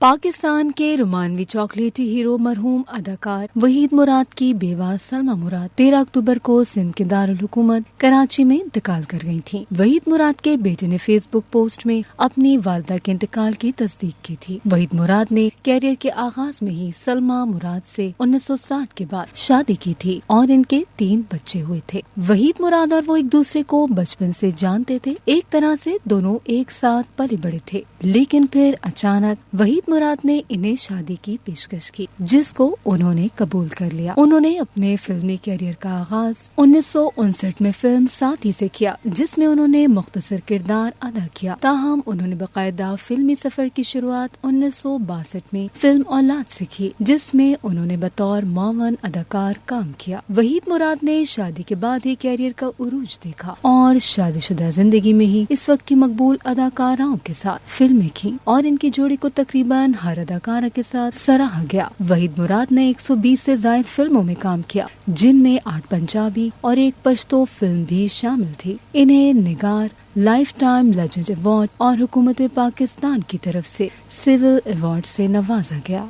پاکستان کے رومانوی chocolatey hero مرحوم اداکار وحید مراد کی بیوہ سلمہ مراد 13 اکتوبر کو سندھ کے دارالحکومت کراچی میں انتقال کر گئی تھیں۔ وحید مراد کے بیٹے نے فیس بک پوسٹ میں اپنی والدہ کے انتقال کی تصدیق کی تھی۔ وحید مراد نے کیریئر کے آغاز میں ہی سلمہ مراد سے 1960 کے بعد شادی کی تھی اور ان کے 3 بچے ہوئے تھے۔ وحید مراد اور وہ ایک دوسرے کو بچپن سے جانتے تھے، ایک طرح سے دونوں ایک ساتھ پلے بڑے تھے، لیکن پھر اچانک وحید مراد نے انہیں شادی کی پیشکش کی، جس کو انہوں نے قبول کر لیا۔ انہوں نے اپنے فلمی کیریئر کا آغاز 1959 میں فلم ساتھی سے کیا، جس میں انہوں نے مختصر کردار ادا کیا، تاہم انہوں نے باقاعدہ فلمی سفر کی شروعات 1962 میں فلم اولاد سے کی، جس میں انہوں نے بطور معاون اداکار کام کیا۔ وحید مراد نے شادی کے بعد ہی کیریئر کا عروج دیکھا اور شادی شدہ زندگی میں ہی اس وقت کی مقبول اداکاراؤں کے ساتھ فلمیں کی اور ان کی جوڑی کو تقریباً ہر اداکارہ کے ساتھ سراہا گیا۔ وحید مراد نے 120 سے زائد فلموں میں کام کیا، جن میں 8 پنجابی اور 1 پشتو فلم بھی شامل تھی۔ انہیں نگار، لائف ٹائم لیجنڈ ایوارڈ اور حکومت پاکستان کی طرف سے سول ایوارڈ سے نوازا گیا۔